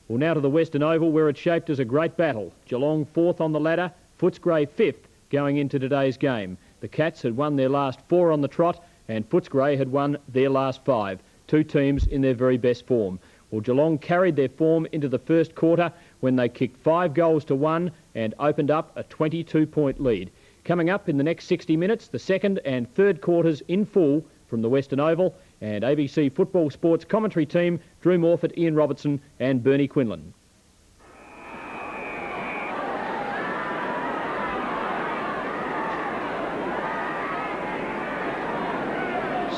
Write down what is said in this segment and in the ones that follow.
Well, now to the Western Oval, where it's shaped as a great battle. Geelong 4th on the ladder, Footscray 5th going into today's game. The Cats had won their last 4 on the trot, and Footscray had won their last 5. Two teams in their very best form. Well, Geelong carried their form into the first quarter when they kicked 5 goals to 1 and opened up a 22-point lead. Coming up in the next 60 minutes, the second and third quarters in full from the Western Oval, and ABC Football Sports commentary team, Drew Morfitt, Ian Robertson and Bernie Quinlan.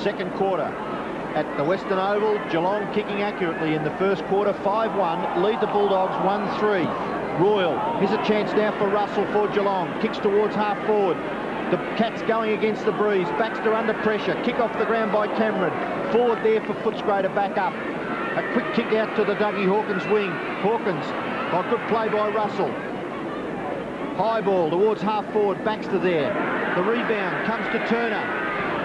Second quarter at the Western Oval. Geelong kicking accurately in the first quarter. 5-1, lead the Bulldogs 1-3. Royal, here's a chance now for Russell for Geelong. Kicks towards half forward. The Cats going against the breeze. Baxter under pressure. Kick off the ground by Cameron. Forward there for Footscray to back up. A quick kick out to the Dougie Hawkins wing. Hawkins, good play by Russell. High ball towards half forward. Baxter there. The rebound comes to Turner.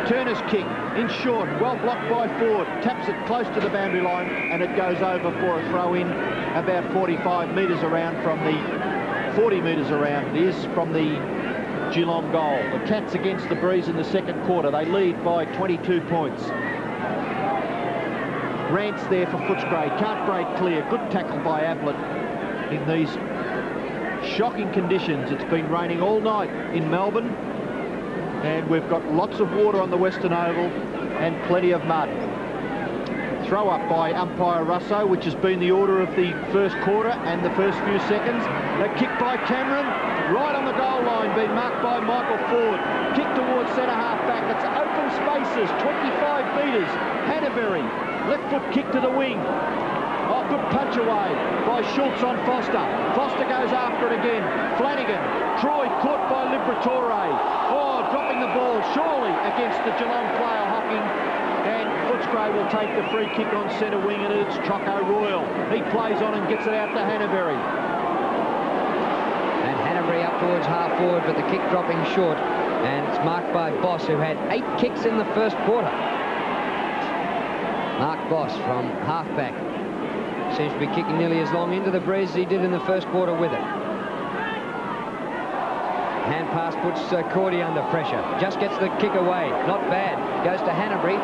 Turner's kick in short, well blocked by Ford, taps it close to the boundary line and it goes over for a throw in about 45 metres around from the 40 metres around it is from the Geelong goal. The Cats against the breeze in the second quarter. They lead by 22 points. Rance there for Footscray, can't break clear. Good tackle by Ablett in these shocking conditions. It's been raining all night in Melbourne. And we've got lots of water on the Western Oval and plenty of mud. Throw up by umpire Russo, which has been the order of the first quarter and the first few seconds. A kick by Cameron, right on the goal line, being marked by Michael Ford. Kick towards centre half back. It's open spaces, 25 metres. Hannaberry, left foot kick to the wing. Oh, good punch away by Schultz on Foster. Foster goes after it again. Flanagan, Troy caught by Liberatore. Oh, dropping the ball surely against the Geelong player Hocking. And Footscray will take the free kick on centre wing, and it's Choco Royal. He plays on and gets it out to Hannaberry. And Hannaberry up towards half forward, but the kick dropping short. And it's marked by Boss, who had 8 kicks in the first quarter. Mark Boss from halfback. Seems to be kicking nearly as long into the breeze as he did in the first quarter with it. Hand pass puts Cordy under pressure. Just gets the kick away. Not bad. Goes to Hannaberry.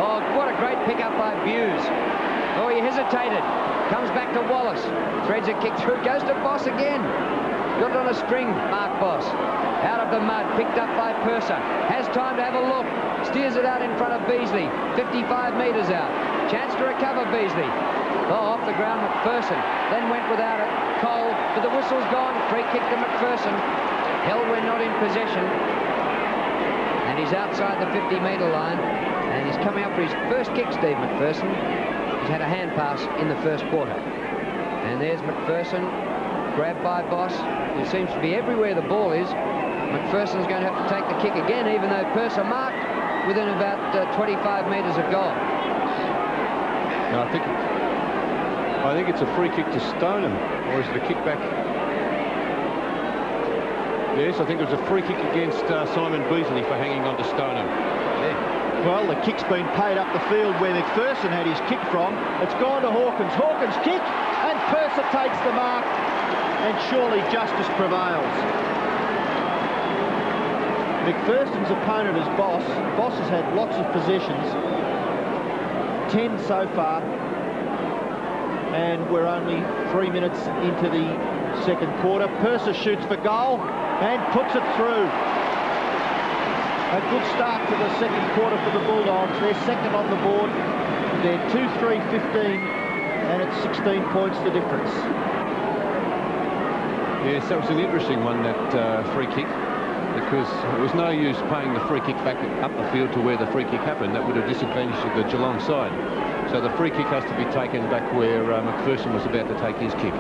Oh, what a great pick up by Buse. Oh, he hesitated. Comes back to Wallace. Threads a kick through. Goes to Boss again. Got it on a string, Mark Boss. Out of the mud. Picked up by Purser. Has time to have a look. Steers it out in front of Beasley. 55 metres out. Chance to recover Beasley. Oh, off the ground, McPherson. Then went without it. Cole, but the whistle's gone. Free kick to McPherson. Elwyn not in possession. And he's outside the 50-metre line. And he's coming up for his first kick, Steve McPherson. He's had a hand pass in the first quarter. And there's McPherson, grabbed by Boss, who seems to be everywhere the ball is. McPherson's going to have to take the kick again, even though Purser marked within about 25 metres of goal. No, I think it's a free kick to Stoneham, or is it a kick back? Yes, I think it was a free kick against Simon Beasley for hanging on to Stoneham. Yeah. Well, the kick's been paid up the field where McPherson had his kick from. It's gone to Hawkins. Hawkins kick, and Purser takes the mark, and surely justice prevails. McPherson's opponent is Boss. Boss has had lots of possessions, 10 so far. And we're only 3 minutes into the second quarter. Purser shoots for goal and puts it through. A good start to the second quarter for the Bulldogs. They're second on the board. They're 2-3-15, and it's 16 points the difference. Yes, that was an interesting one, that free kick, because it was no use paying the free kick back up the field to where the free kick happened. That would have disadvantaged the Geelong side. So the free kick has to be taken back where McPherson was about to take his kick.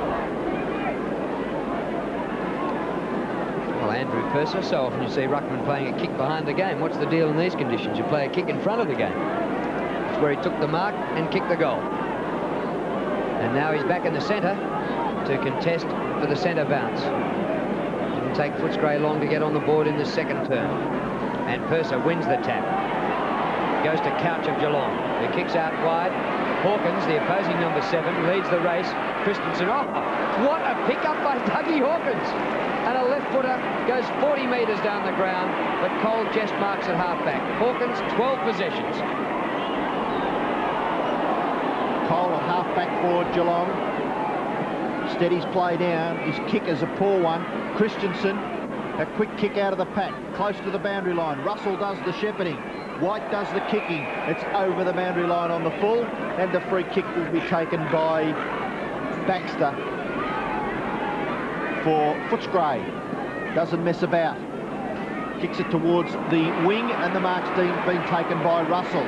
Well, Andrew Purser, so often you see ruckman playing a kick behind the game. What's the deal in these conditions? You play a kick in front of the game. That's where he took the mark and kicked the goal. And now he's back in the centre to contest for the centre bounce. Didn't take Footscray long to get on the board in the second term. And Purser wins the tap. Goes to Couch of Geelong, who kicks out wide. Hawkins, the opposing number 7, leads the race. Christensen, oh, what a pickup by Dougie Hawkins. And a left footer goes 40 metres down the ground, but Cole just marks at half-back. Hawkins, 12 possessions. Cole at half-back for Geelong. Steadies play down. His kick is a poor one. Christensen, a quick kick out of the pack, close to the boundary line. Russell does the shepherding. White does the kicking. It's over the boundary line on the full, and the free kick will be taken by Baxter for Footscray. Doesn't mess about. Kicks it towards the wing, and the mark's been taken by Russell.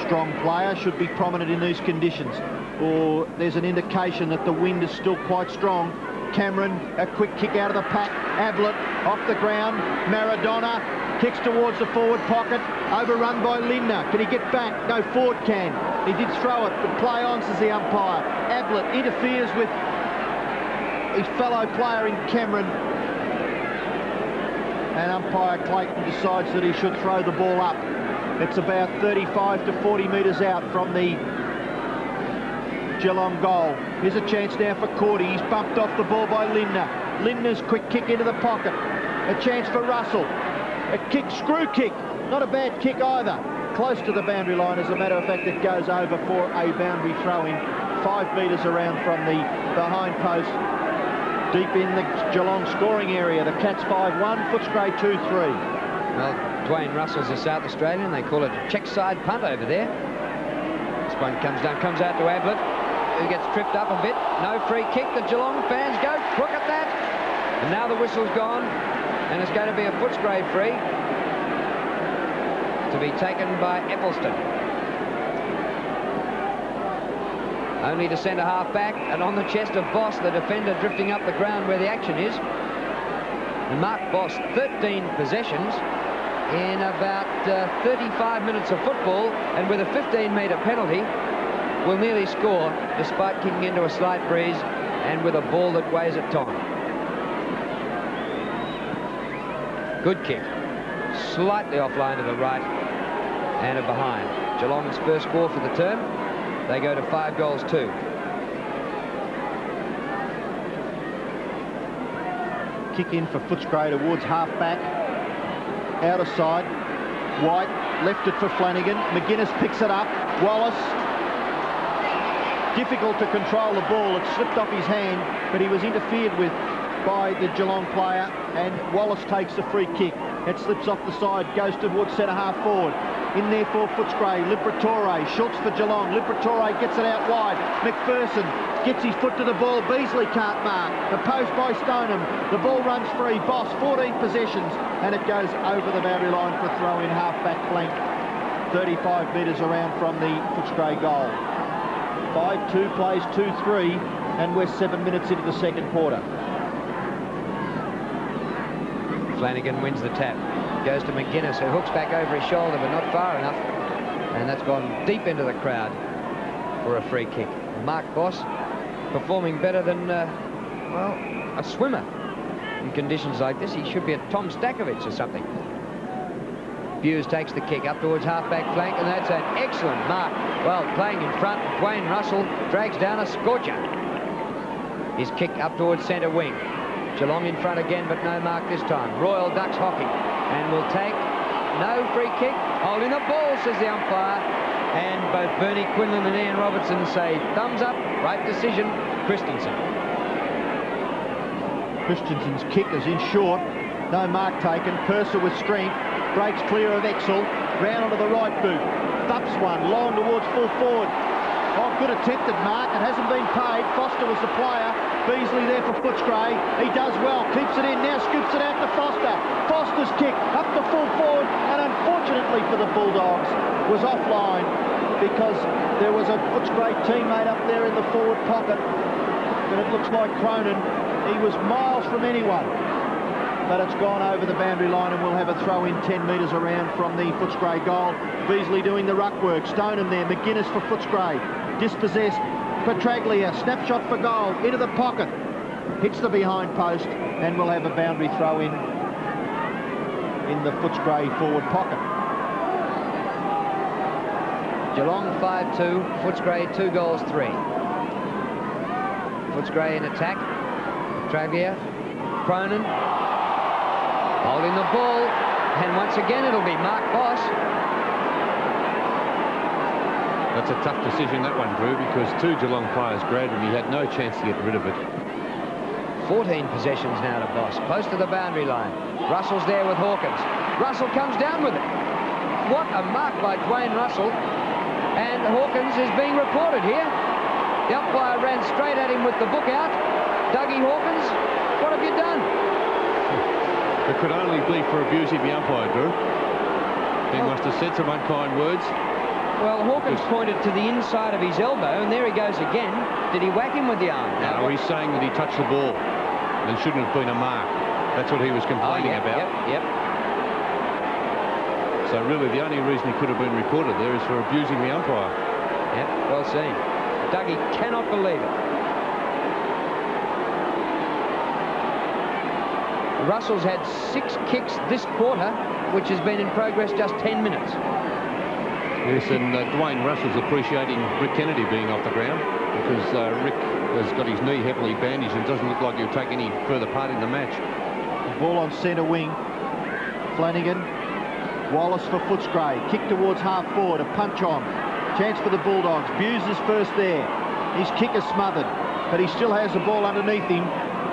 Strong player, should be prominent in these conditions. Or there's an indication that the wind is still quite strong. Cameron, a quick kick out of the pack. Ablett off the ground. Maradona kicks towards the forward pocket. Overrun by Lindner. Can he get back? No, Ford can. He did throw it, but play on, says the umpire. Ablett interferes with his fellow player in Cameron. And umpire Clayton decides that he should throw the ball up. It's about 35 to 40 metres out from the Geelong goal. Here's a chance now for Cordy. He's bumped off the ball by Lindner. Lindner's quick kick into the pocket. A chance for Russell. A kick, screw kick. Not a bad kick either. Close to the boundary line. As a matter of fact, it goes over for a boundary throw-in. 5 metres around from the behind post. Deep in the Geelong scoring area. The Cats 5-1, Footscray 2-3. Well, Dwayne Russell's a South Australian. They call it a check side punt over there. This one comes down, comes out to Ablett, who gets tripped up a bit. No free kick. The Geelong fans go crook at that. And now the whistle's gone, and it's going to be a Footscray free to be taken by Eccleston. Only to centre half back, and on the chest of Boss, the defender drifting up the ground where the action is. And Mark Boss, 13 possessions in about 35 minutes of football, and with a 15-metre penalty, will nearly score despite kicking into a slight breeze and with a ball that weighs a ton. Good kick. Slightly offline to the right and a behind. Geelong's first score for the term. They go to 5-2. Kick in for Footscray towards half-back. Outer side. White left it for Flanagan. McGuinness picks it up. Wallace. Difficult to control the ball. It slipped off his hand, but he was interfered with by the Geelong player, and Wallace takes the free kick. It slips off the side, goes towards centre half forward. In there for Footscray, Liberatore, Schultz for Geelong. Liberatore gets it out wide. McPherson gets his foot to the ball. Beasley can't mark. The post by Stoneham. The ball runs free. Boss, 14 possessions, and it goes over the boundary line for throw in half-back flank. 35 metres around from the Footscray goal. 5-2 plays 2-3, and we're 7 minutes into the second quarter. Flanagan wins the tap. Goes to McGuinness, who hooks back over his shoulder, but not far enough. And that's gone deep into the crowd for a free kick. Mark Boss performing better than, well, a swimmer. In conditions like this, he should be a Tom Stakovich or something. Hughes takes the kick up towards half-back flank, and that's an excellent mark. Well, playing in front, Dwayne Russell drags down a scorcher. His kick up towards centre wing. Geelong in front again, but no mark this time. Royal ducks hockey, and will take no free kick. Holding the ball, says the umpire. And both Bernie Quinlan and Ian Robertson say thumbs up, right decision, Christensen. Christensen's kick is in short. No mark taken. Purser with strength. Breaks clear of Exel. Round onto the right boot. Thups one. Long towards full forward. Oh, good attempted mark. It hasn't been paid. Foster was the player. Beasley there for Footscray. He does well. Keeps it in. Now scoops it out to Foster. Foster's kick up the full forward. And unfortunately for the Bulldogs, was offline because there was a Footscray teammate up there in the forward pocket. But it looks like Cronin. He was miles from anyone. But it's gone over the boundary line, and we'll have a throw in 10 metres around from the Footscray goal. Beasley doing the ruck work. Stoneham there. McGuinness for Footscray. Dispossessed. Petraglia. Snapshot for goal. Into the pocket. Hits the behind post, and we'll have a boundary throw in the Footscray forward pocket. Geelong 5-2, Footscray 2-3. Footscray in attack. Travier, Cronin, holding the ball, and once again it'll be Mark Boss. That's a tough decision, that one, Drew, because 2 Geelong players grabbed him. He had no chance to get rid of it. 14 possessions now to Boss, close to the boundary line. Russell's there with Hawkins. Russell comes down with it. What a mark by Dwayne Russell. And Hawkins is being reported here. The umpire ran straight at him with the book out. Dougie Hawkins, what have you done? It could only be for abusing the umpire, Drew. He must have said some unkind words. Well, Hawkins pointed to the inside of his elbow, and there he goes again. Did he whack him with the arm? No, he's saying that he touched the ball and shouldn't have been a mark. That's what he was complaining about. Yep. So really the only reason he could have been reported there is for abusing the umpire. Yep, well seen. Dougie cannot believe it. Russell's had 6 kicks this quarter, which has been in progress just 10 minutes. Yes, and Dwayne Russell's appreciating Rick Kennedy being off the ground because Rick has got his knee heavily bandaged and doesn't look like he'll take any further part in the match. The ball on centre wing. Flanagan. Wallace for Footscray. Kick towards half forward. A punch on. Chance for the Bulldogs. Buse is first there. His kick is smothered, but he still has the ball underneath him.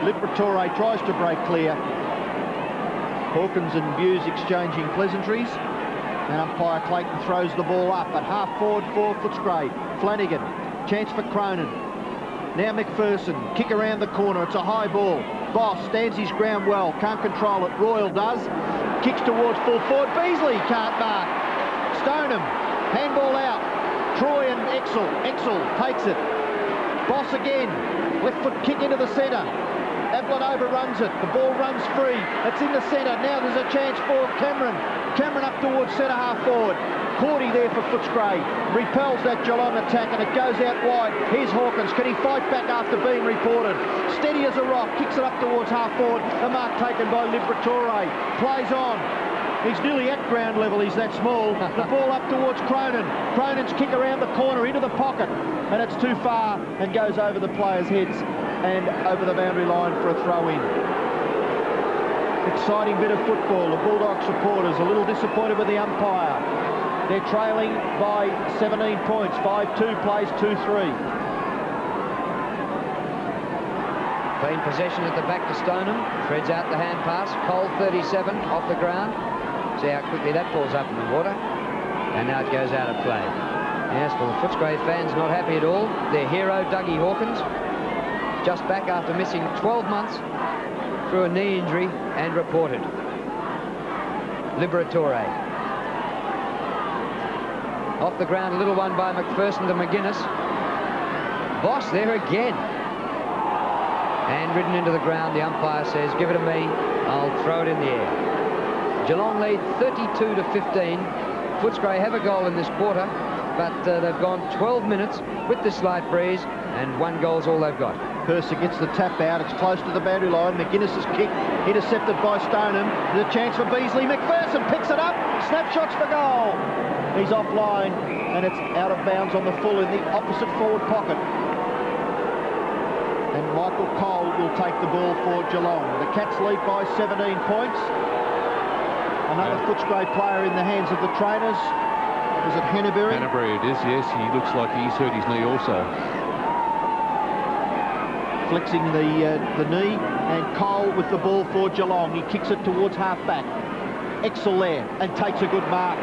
Liberatore tries to break clear. Hawkins and Buse exchanging pleasantries. And umpire Clayton throws the ball up at half forward for Footscray. Flanagan, chance for Cronin. Now McPherson, kick around the corner. It's a high ball. Boss stands his ground well, can't control it. Royal does. Kicks towards full forward. Beasley can't mark. Stoneham, handball out. Troy and Exel. Exel takes it. Boss again. Left foot kick into the centre. Ablett overruns it. The ball runs free. It's in the centre. Now there's a chance for Cameron. Cameron up towards centre half forward. Cordy there for Footscray. Repels that Geelong attack and it goes out wide. Here's Hawkins. Can he fight back after being reported? Steady as a rock. Kicks it up towards half forward. The mark taken by Liberatore. Plays on. He's nearly at ground level. He's that small. The ball up towards Cronin. Cronin's kick around the corner into the pocket. And it's too far and goes over the players' heads and over the boundary line for a throw-in. Exciting bit of football. The Bulldog supporters a little disappointed with the umpire. They're trailing by 17 points. 5-2 plays 2-3. Clean possession at the back to Stoneham. Threads out the hand pass. Cole 37 off the ground. See how quickly that falls up in the water. And now it goes out of play. Yes, well, the Footscray fans not happy at all. Their hero, Dougie Hawkins, just back after missing 12 months through a knee injury and reported. Liberatore. Off the ground, a little one by McPherson to McGuinness. Boss there again. And ridden into the ground, the umpire says, give it to me, I'll throw it in the air. Geelong lead 32-15. Footscray have a goal in this quarter, but they've gone 12 minutes with the slight breeze, and 1 goal's all they've got. Purser gets the tap out. It's close to the boundary line. McGuinness's kick intercepted by Stoneham. There's a chance for Beasley. McPherson picks it up. Snapshots for goal. He's offline, and it's out of bounds on the full in the opposite forward pocket. And Michael Cole will take the ball for Geelong. The Cats lead by 17 points. Another Footscray player in the hands of the trainers. Was it Hannaberry? Hannaberry it is, yes. He looks like he's hurt his knee also. Flexing the knee, and Cole with the ball for Geelong. He kicks it towards half-back. Exel there, and takes a good mark.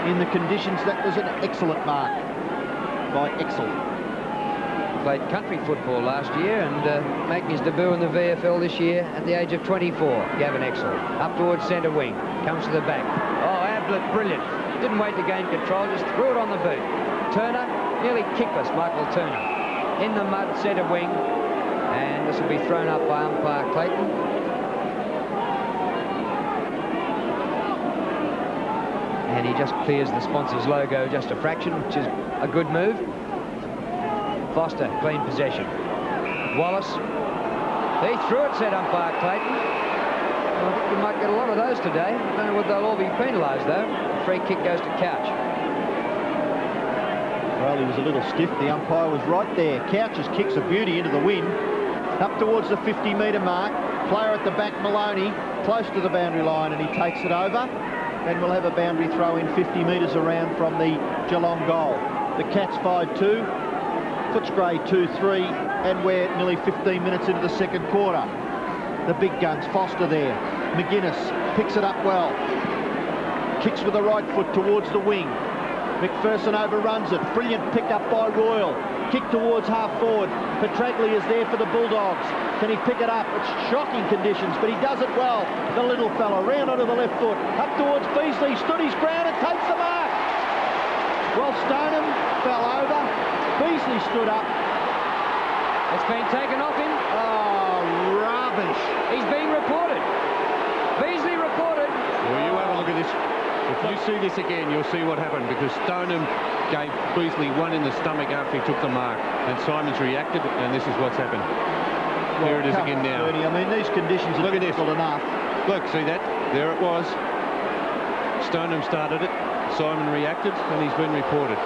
In the conditions, that was an excellent mark by Exel. Played country football last year and making his debut in the VFL this year at the age of 24. Gavin Exel up towards centre wing, comes to the back. Oh, Ablett, brilliant. Didn't wait to gain control, just threw it on the boot. Turner, nearly kickless, Michael Turner. In the mud, centre wing, and this will be thrown up by umpire Clayton. And he just clears the sponsor's logo just a fraction, which is a good move. Foster, clean possession. Wallace, he threw it, said umpire Clayton. Well, I think we might get a lot of those today. I don't know whether they'll all be penalised, though. The free kick goes to Couch. Well, he was a little stiff. The umpire was right there. Couch's kick's a beauty into the wind. Up towards the 50-metre mark. Player at the back, Maloney, close to the boundary line, and he takes it over. And we'll have a boundary throw in 50 metres around from the Geelong goal. The Cats 5-2, Footscray 2-3, and we're nearly 15 minutes into the second quarter. The big guns, Foster there. McGuinness picks it up well. Kicks with the right foot towards the wing. McPherson overruns it. Brilliant pick up by Royal. Kick towards half forward. Petraglia is there for the Bulldogs. Can he pick it up? It's shocking conditions, but he does it well. The little fella round onto the left foot. Up towards Beasley. Stood his ground and takes the mark. Well, Stoneham fell over. Beasley stood up. It's been taken off him. Oh, rubbish. He's being reported. Beasley reported. Well, you have a look at this. If you see this again, you'll see what happened, because Stoneham gave Beasley one in the stomach after he took the mark, and Simon's reacted, and this is what's happened. There it is again now. I mean, these conditions are difficult enough. Look, see that? There it was. Stoneham started it. Simon reacted, and he's been reported.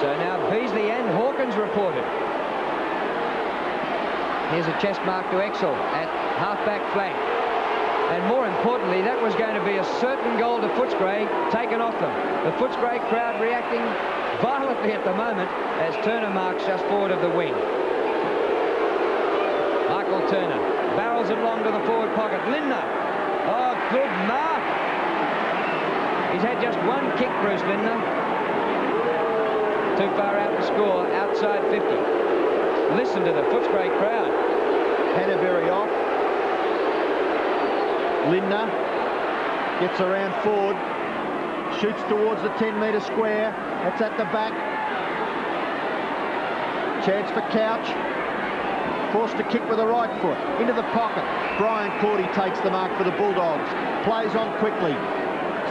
So now Beasley and Hawkins reported. Here's a chest mark to Exel at half-back flank. And more importantly, that was going to be a certain goal to Footscray, taken off them. The Footscray crowd reacting violently at the moment as Turner marks just forward of the wing. Michael Turner barrels it along to the forward pocket. Lindner. Oh, good mark. He's had just one kick, Bruce Lindner. Too far out to score, outside 50. Listen to the Footscray crowd. Hannaberry off. Lindner gets around forward, shoots towards the 10-metre square. That's at the back. Chance for Couch. Forced to kick with the right foot. Into the pocket. Brian Cordy takes the mark for the Bulldogs. Plays on quickly.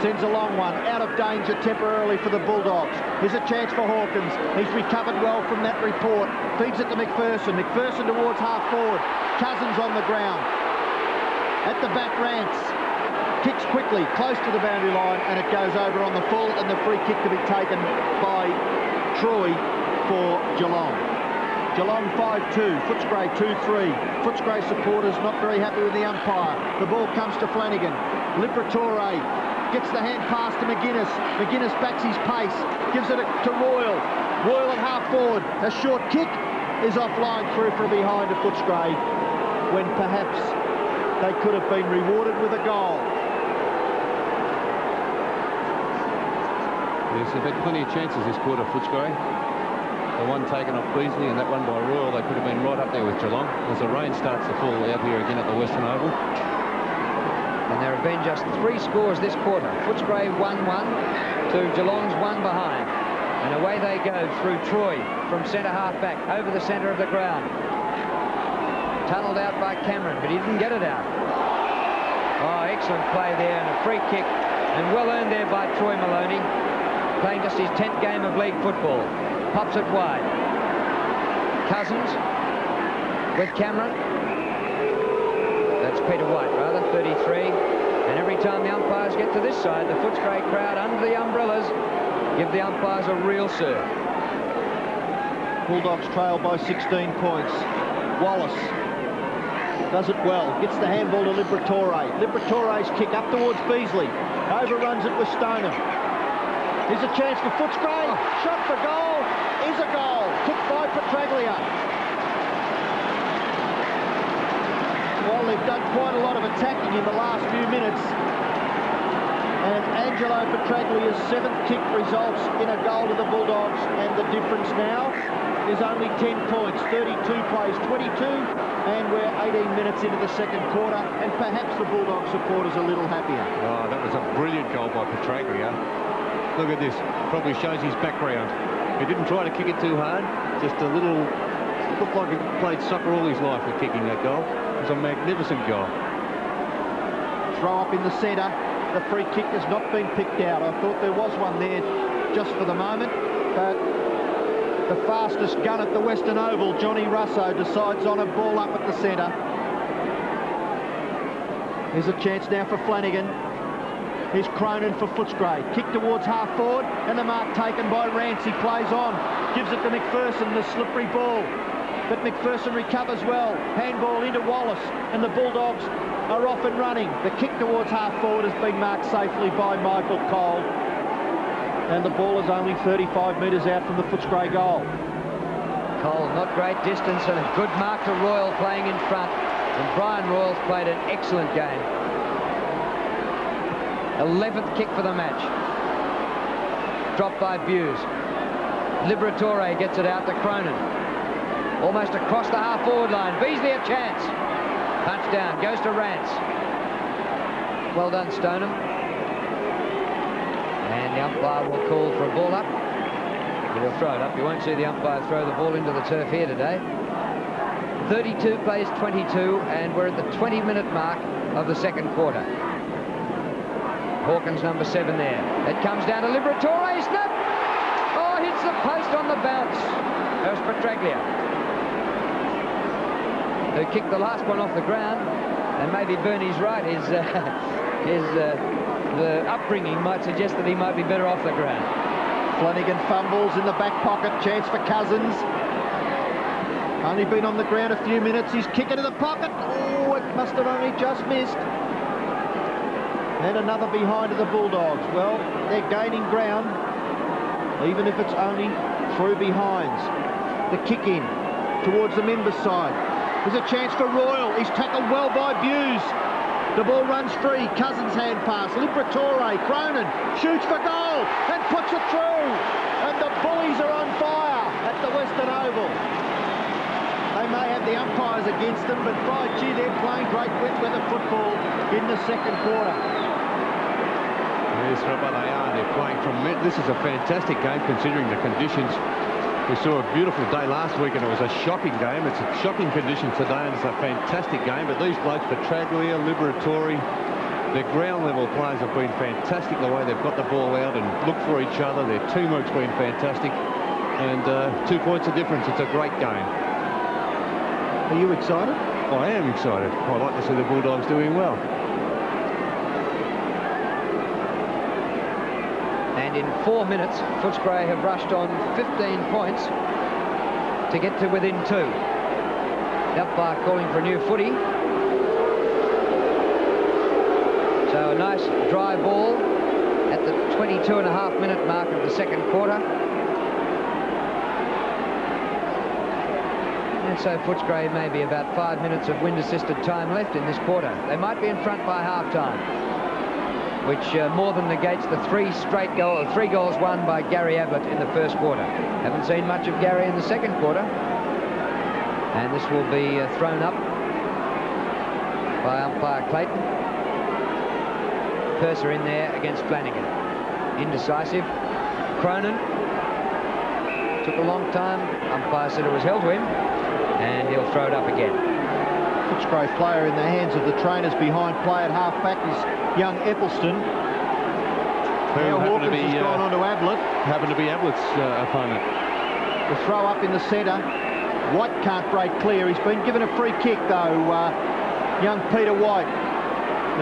Sends a long one. Out of danger temporarily for the Bulldogs. Here's a chance for Hawkins. He's recovered well from that report. Feeds it to McPherson. McPherson towards half forward. Cousins on the ground. At the back, Rance kicks quickly, close to the boundary line, and it goes over on the full, and the free kick to be taken by Troy for Geelong. Geelong 5-2, Footscray 2-3. Footscray supporters not very happy with the umpire. The ball comes to Flanagan. Liberatore gets the hand pass to McGuinness. McGuinness backs his pace, gives it to Royal. Royal at half forward. A short kick is offline through from behind to Footscray, when perhaps they could have been rewarded with a goal. Yes, they've had plenty of chances this quarter, Footscray. The one taken off Beasley and that one by Royal, they could have been right up there with Geelong as the rain starts to fall out here again at the Western Oval. And there have been just 3 scores this quarter. Footscray 1-1 to Geelong's 1 behind. And away they go through Troy from centre half back over the centre of the ground. Tunnelled out by Cameron, but he didn't get it out. Oh, excellent play there, and a free kick, and well earned there by Troy Maloney, playing just his 10th game of league football. Pops it wide. Cousins with Cameron. That's Peter White, rather, 33. And every time the umpires get to this side, the Footscray crowd under the umbrellas give the umpires a real serve. Bulldogs trail by 16 points. Wallace does it well, gets the handball to Liberatore. Liberatore's kick up towards Beasley. Overruns it with Stoneham. Here's a chance for Footscray. Shot for goal. Is a goal. Kicked by Petraglia. Well, they've done quite a lot of attacking in the last few minutes. And Angelo Petraglia's 7th kick results in a goal to the Bulldogs. And the difference now is only 10 points. 32 plays 22. And we're 18 minutes into the second quarter, and perhaps the Bulldog supporters are a little happier. Oh, that was a brilliant goal by Petraglia. Look at this. Probably shows his background. He didn't try to kick it too hard. Just a little... Looked like he played soccer all his life with kicking that goal. It was a magnificent goal. Throw up in the centre. The free kick has not been picked out. I thought there was one there just for the moment, but the fastest gun at the Western Oval, Johnny Russo, decides on a ball up at the centre. Here's a chance now for Flanagan. Here's Cronin for Footscray. Kick towards half forward, and the mark taken by Rance. He plays on, gives it to McPherson, the slippery ball. But McPherson recovers well. Handball into Wallace, and the Bulldogs are off and running. The kick towards half forward has been marked safely by Michael Cole. And the ball is only 35 metres out from the Footscray goal. Cole, not great distance, and a good mark to Royal playing in front. And Brian Royal's played an excellent game. 11th kick for the match. Dropped by Buse. Liberatore gets it out to Cronin. Almost across the half-forward line. Beasley a chance. Punch down, goes to Rance. Well done, Stoneham. And the umpire will call for a ball up. But he'll throw it up. You won't see the umpire throw the ball into the turf here today. 32 plays 22, and we're at the 20-minute mark of the second quarter. Hawkins, number 7 there. It comes down to Liberatore. Snap! Oh, hits the post on the bounce. That was Petraglia, who kicked the last one off the ground. And maybe Bernie's right. The upbringing might suggest that he might be better off the ground. Flanagan fumbles in the back pocket. Chance for Cousins. Only been on the ground a few minutes. He's kicking to the pocket. Oh, it must have only just missed. And another behind of the Bulldogs. Well, they're gaining ground, even if it's only through behinds. The kick in towards the Mimbers side. There's a chance for Royal. He's tackled well by Buse. The ball runs free. Cousins hand pass. Liberatore. Cronin shoots for goal and puts it through. And the Bullies are on fire at the Western Oval. They may have the umpires against them, but by gee, they're playing great wet weather football in the second quarter. Yes, Robert, they are. They're playing from... This is a fantastic game considering the conditions. We saw a beautiful day last week and it was a shocking game. It's a shocking conditions today and it's a fantastic game. But these blokes, Petraglia, Liberatore, their ground level players have been fantastic the way they've got the ball out and looked for each other. Their teamwork's been fantastic. And 2 points of difference. It's a great game. Are you excited? I am excited. I like to see the Bulldogs doing well. And in 4 minutes, Footscray have rushed on 15 points to get to within 2. The umpire calling for a new footy. So a nice dry ball at the 22.5-minute mark of the second quarter. And so Footscray may be about 5 minutes of wind-assisted time left in this quarter. They might be in front by half-time, which more than negates the 3 goals won by Gary Ablett in the first quarter. Haven't seen much of Gary in the second quarter. And this will be thrown up by umpire Clayton. Purser in there against Flanagan. Indecisive. Cronin. Took a long time. Umpire said it was held to him. And he'll throw it up again. Footscray player in the hands of the trainers behind play at half-back is young Eccleston. Now Hawkins has gone on to Ablett. Happened to be Ablett's opponent. The throw up in the centre. White can't break clear. He's been given a free kick, though, young Peter White,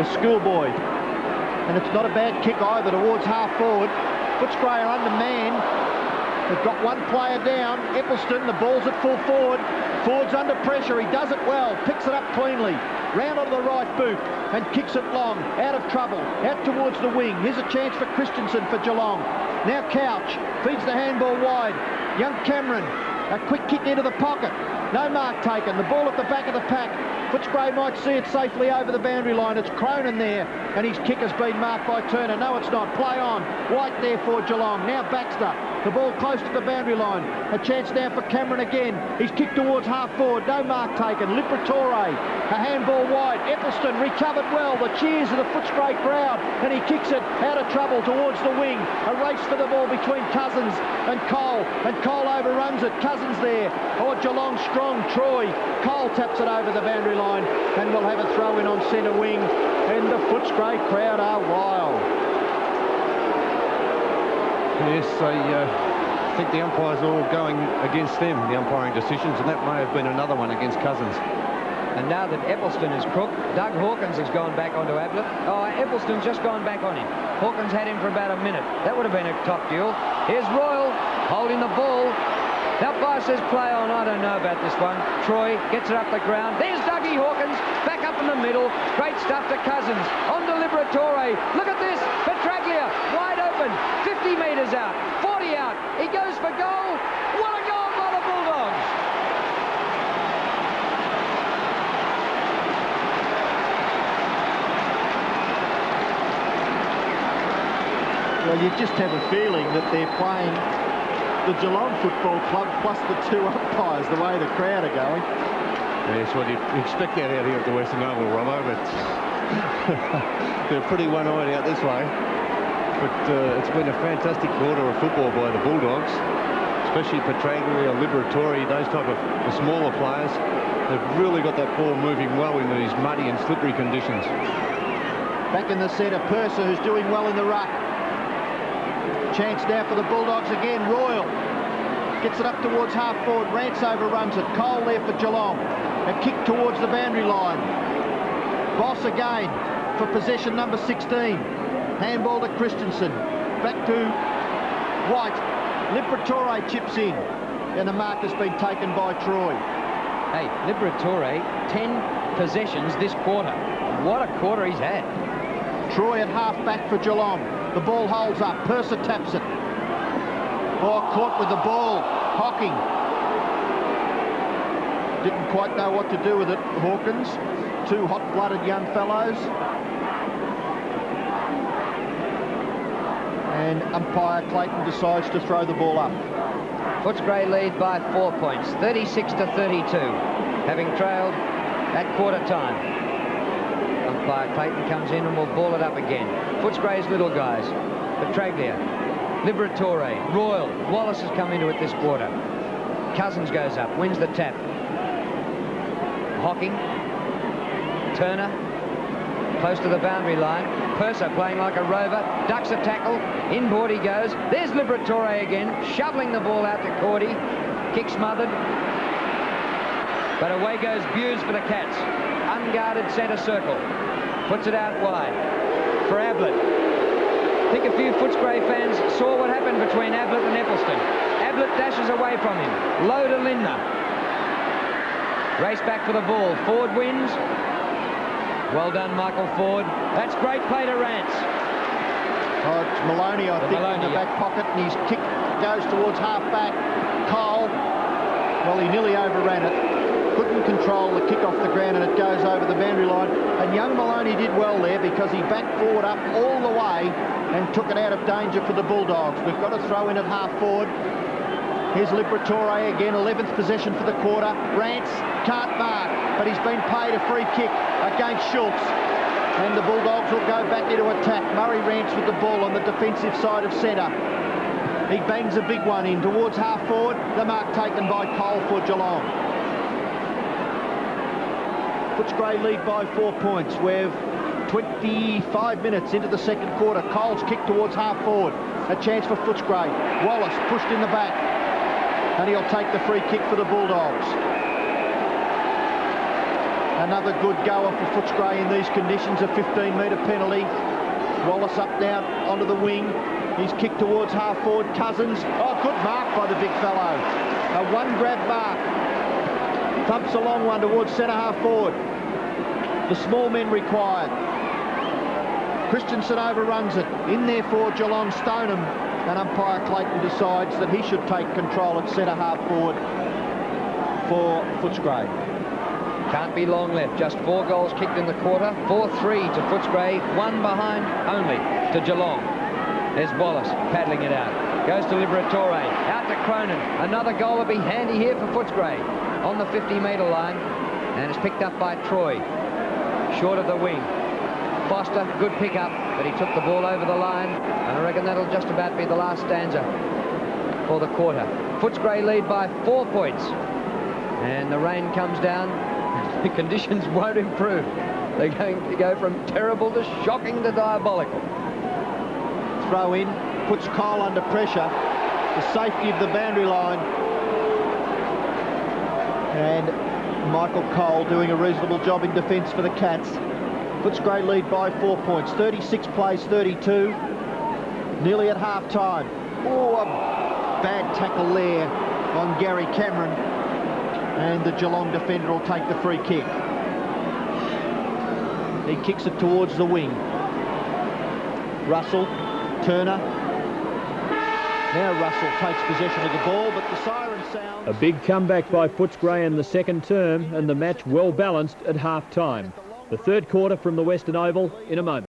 the schoolboy. And it's not a bad kick either towards half-forward. Footscray are undermanned. They've got one player down. Eccleston, the ball's at full forward. Ford's under pressure. He does it well. Picks it up cleanly. Round onto the right boot and kicks it long. Out of trouble. Out towards the wing. Here's a chance for Christensen for Geelong. Now Couch feeds the handball wide. Young Cameron, a quick kick into the pocket. No mark taken. The ball at the back of the pack. Footscray might see it safely over the boundary line. It's Cronin there, and his kick has been marked by Turner. No, it's not. Play on. White there for Geelong. Now Baxter. The ball close to the boundary line. A chance now for Cameron again. He's kicked towards half forward. No mark taken. Liberatore. A handball wide. Eccleston recovered well. The cheers of the Footscray crowd. And he kicks it out of trouble towards the wing. A race for the ball between Cousins and Cole. And Cole overruns it. Cousins there. Oh, Geelong strong. Troy. Cole taps it over the boundary line. And we'll have a throw in on centre wing. And the Footscray crowd are wild. Yes, I think the umpires are all going against them, the umpiring decisions, and that may have been another one against Cousins. And now that Eccleston is crook, Doug Hawkins has gone back onto Ablett. Oh, Eccleston's just gone back on him. Hawkins had him for about a minute. That would have been a top duel. Here's Royal holding the ball. Umpire says play on. I don't know about this one. Troy gets it up the ground. There's Dougie Hawkins back up in the middle. Great stuff to Cousins. On to Liberatore. Look at this. Petraglia wide open. 50 metres out. 40 out. He goes for goal. What a goal by the Bulldogs. Well, you just have a feeling that they're playing the Geelong Football Club plus the two umpires, the way the crowd are going. Yes, well, you expect that out here at the Western Oval, Romo, but they're pretty one-eyed out this way. But it's been a fantastic quarter of football by the Bulldogs, especially Petraglia, Liberatore, those type of the smaller players. They've really got that ball moving well in these muddy and slippery conditions. Back in the centre, Purser, who's doing well in the ruck. Chance now for the Bulldogs again. Royal gets it up towards half forward. Rance overruns it. Cole there for Geelong. A kick towards the boundary line. Boss again for possession number 16. Handball to Christensen. Back to White. Liberatore chips in. And the mark has been taken by Troy. Hey, Liberatore, 10 possessions this quarter. What a quarter he's had. Troy at half back for Geelong. The ball holds up. Purser taps it. Oh, caught with the ball. Hocking. Didn't quite know what to do with it, Hawkins. Two hot-blooded young fellows. And umpire Clayton decides to throw the ball up. Footscray lead by 4 points, 36 to 32, having trailed at quarter time. Umpire Clayton comes in and will ball it up again. Footscray's little guys. Petraglia, Liberatore, Royal. Wallace has come into it this quarter. Cousins goes up, wins the tap. Hocking. Turner. Close to the boundary line. Purser playing like a rover. Ducks a tackle. Inboard he goes. There's Liberatore again. Shoveling the ball out to Cordy. Kick smothered. But away goes Buse for the Cats. Unguarded centre circle. Puts it out wide for Ablett. I think a few Footscray fans saw what happened between Ablett and Eccleston. Ablett dashes away from him. Low to Lindner. Race back for the ball. Ford wins. Well done, Michael Ford. That's great play to Rance. Oh, it's Maloney, I think, in the back pocket, and his kick goes towards half-back. Cole, well, he nearly overran it. Couldn't control the kick off the ground, and it goes over the boundary line. And young Maloney did well there because he backed forward up all the way and took it out of danger for the Bulldogs. We've got to throw in at half-forward. Here's Liberatore again, 11th possession for the quarter. Rance can't mark, but he's been paid a free kick against Schultz. And the Bulldogs will go back into attack. Murray Rance with the ball on the defensive side of centre. He bangs a big one in towards half-forward. The mark taken by Cole for Geelong. Footscray lead by 4 points. We're 25 minutes into the second quarter. Cole's kick towards half-forward. A chance for Footscray. Wallace pushed in the back. And he'll take the free kick for the Bulldogs. Another good goer for Footscray in these conditions, a 15-metre penalty. Wallace up now onto the wing. He's kicked towards half-forward. Cousins. Oh, good mark by the big fellow. A one-grab mark. Thumps a long one towards centre half-forward. The small men required. Christensen overruns it. In there for Geelong, Stoneham. And umpire Clayton decides that he should take control at centre half-forward for Footscray. Can't be long left. Just 4 goals kicked in the quarter. 4-3 to Footscray. 1 behind only to Geelong. There's Wallace paddling it out. Goes to Liberatore. Out to Cronin. Another goal would be handy here for Footscray. On the 50-metre line. And it's picked up by Troy. Short of the wing. Foster, good pick-up. But he took the ball over the line. And I reckon that'll just about be the last stanza for the quarter. Footscray lead by 4 points. And the rain comes down. The conditions won't improve. They're going to go from terrible to shocking to diabolical. Throw in, puts Cole under pressure. The safety of the boundary line. And Michael Cole doing a reasonable job in defence for the Cats. Footscray lead by 4 points. 36 plays 32. Nearly at half-time. Oh, a bad tackle there on Gary Cameron. And the Geelong defender will take the free kick. He kicks it towards the wing. Russell, Turner. Now Russell takes possession of the ball, but the siren sounds. A big comeback by Footscray in the second term, and the match well balanced at half-time. The third quarter from the Western Oval in a moment.